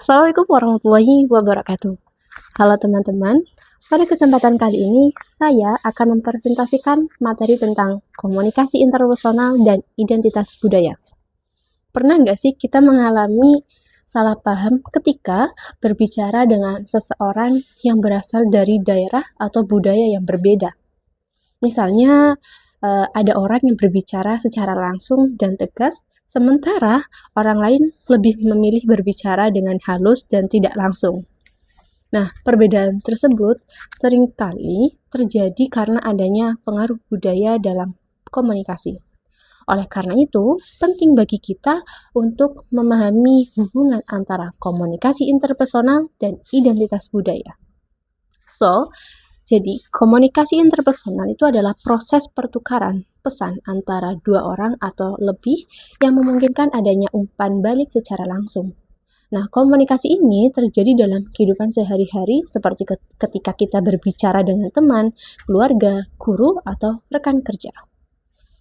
Assalamualaikum warahmatullahi wabarakatuh. Halo teman-teman, pada kesempatan kali ini saya akan mempresentasikan materi tentang komunikasi interpersonal dan identitas budaya. Pernah nggak sih kita mengalami salah paham ketika berbicara dengan seseorang yang berasal dari daerah atau budaya yang berbeda? Misalnya, ada orang yang berbicara secara langsung dan tegas, sementara orang lain lebih memilih berbicara dengan halus dan tidak langsung. Nah, perbedaan tersebut seringkali terjadi karena adanya pengaruh budaya dalam komunikasi. Oleh karena itu, penting bagi kita untuk memahami hubungan antara komunikasi interpersonal dan identitas budaya. Jadi, komunikasi interpersonal itu adalah proses pertukaran pesan antara dua orang atau lebih yang memungkinkan adanya umpan balik secara langsung. Nah, komunikasi ini terjadi dalam kehidupan sehari-hari seperti ketika kita berbicara dengan teman, keluarga, guru, atau rekan kerja.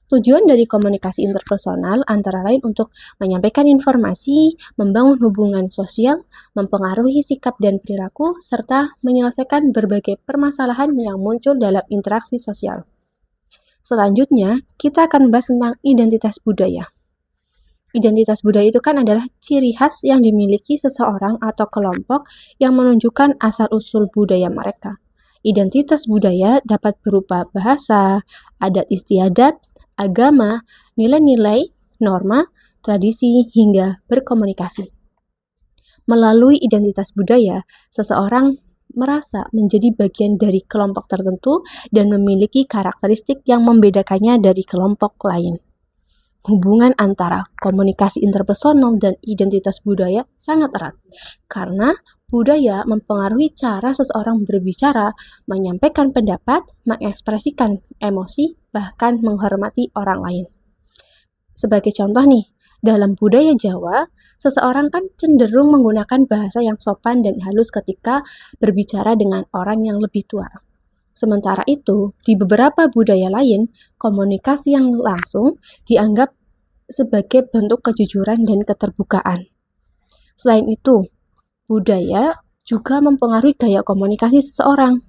Tujuan dari komunikasi interpersonal antara lain untuk menyampaikan informasi, membangun hubungan sosial, mempengaruhi sikap dan perilaku, serta menyelesaikan berbagai permasalahan yang muncul dalam interaksi sosial. Selanjutnya, kita akan membahas tentang identitas budaya. Identitas budaya itu kan adalah ciri khas yang dimiliki seseorang atau kelompok yang menunjukkan asal-usul budaya mereka. Identitas budaya dapat berupa bahasa, adat istiadat, agama, nilai-nilai, norma, tradisi, hingga berkomunikasi. Melalui identitas budaya, seseorang merasa menjadi bagian dari kelompok tertentu dan memiliki karakteristik yang membedakannya dari kelompok lain. Hubungan antara komunikasi interpersonal dan identitas budaya sangat erat, karena budaya mempengaruhi cara seseorang berbicara, menyampaikan pendapat, mengekspresikan emosi, bahkan menghormati orang lain. Sebagai contoh nih, dalam budaya Jawa, seseorang kan cenderung menggunakan bahasa yang sopan dan halus ketika berbicara dengan orang yang lebih tua. Sementara itu, di beberapa budaya lain, komunikasi yang langsung dianggap sebagai bentuk kejujuran dan keterbukaan. Selain itu, budaya juga mempengaruhi gaya komunikasi seseorang.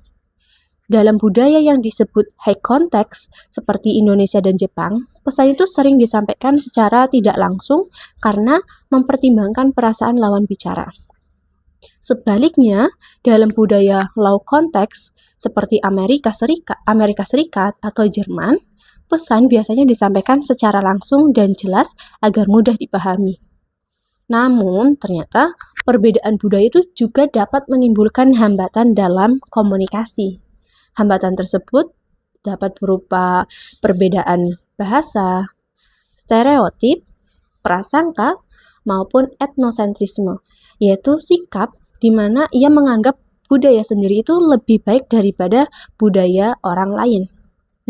Dalam budaya yang disebut high context, seperti Indonesia dan Jepang, pesan itu sering disampaikan secara tidak langsung karena mempertimbangkan perasaan lawan bicara. Sebaliknya, dalam budaya low context, seperti Amerika Serikat atau Jerman, pesan biasanya disampaikan secara langsung dan jelas agar mudah dipahami. Namun, ternyata perbedaan budaya itu juga dapat menimbulkan hambatan dalam komunikasi. Hambatan tersebut dapat berupa perbedaan bahasa, stereotip, prasangka, maupun etnosentrisme, yaitu sikap di mana ia menganggap budaya sendiri itu lebih baik daripada budaya orang lain.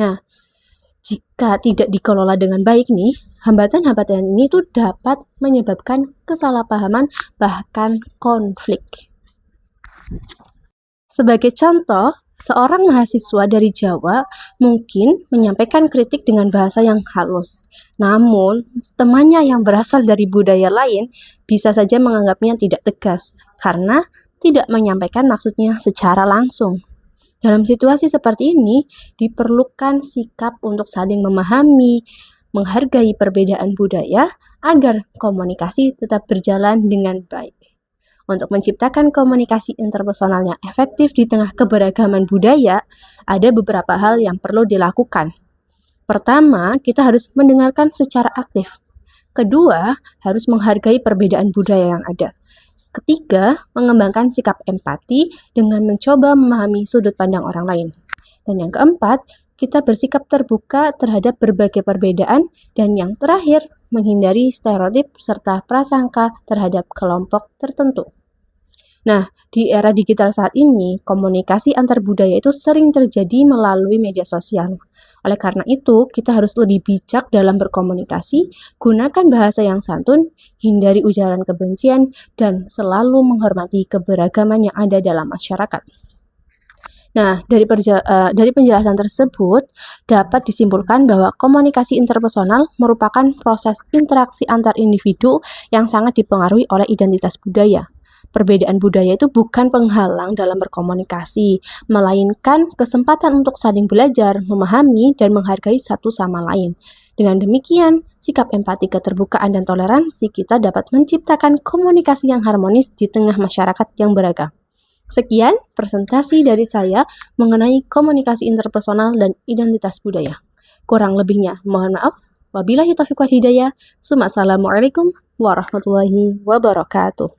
Nah, jika tidak dikelola dengan baik nih, hambatan-hambatan ini tuh dapat menyebabkan kesalahpahaman bahkan konflik. Sebagai contoh, seorang mahasiswa dari Jawa mungkin menyampaikan kritik dengan bahasa yang halus. Namun, temannya yang berasal dari budaya lain bisa saja menganggapnya tidak tegas karena tidak menyampaikan maksudnya secara langsung. Dalam situasi seperti ini, diperlukan sikap untuk saling memahami, menghargai perbedaan budaya agar komunikasi tetap berjalan dengan baik. Untuk menciptakan komunikasi interpersonal yang efektif di tengah keberagaman budaya, ada beberapa hal yang perlu dilakukan. Pertama, kita harus mendengarkan secara aktif. Kedua, harus menghargai perbedaan budaya yang ada. Ketiga, mengembangkan sikap empati dengan mencoba memahami sudut pandang orang lain. Dan yang keempat, kita bersikap terbuka terhadap berbagai perbedaan. Dan yang terakhir, menghindari stereotip serta prasangka terhadap kelompok tertentu. Nah, di era digital saat ini, komunikasi antar budaya itu sering terjadi melalui media sosial. Oleh karena itu, kita harus lebih bijak dalam berkomunikasi, gunakan bahasa yang santun, hindari ujaran kebencian, dan selalu menghormati keberagaman yang ada dalam masyarakat. Nah, dari penjelasan tersebut dapat disimpulkan bahwa komunikasi interpersonal merupakan proses interaksi antar individu yang sangat dipengaruhi oleh identitas budaya. Perbedaan budaya itu bukan penghalang dalam berkomunikasi, melainkan kesempatan untuk saling belajar, memahami, dan menghargai satu sama lain. Dengan demikian, sikap empati, keterbukaan, dan toleransi kita dapat menciptakan komunikasi yang harmonis di tengah masyarakat yang beragam. Sekian presentasi dari saya mengenai komunikasi interpersonal dan identitas budaya. Kurang lebihnya, mohon maaf. Wabillahi taufiq wal hidayah. Assalamualaikum warahmatullahi wabarakatuh.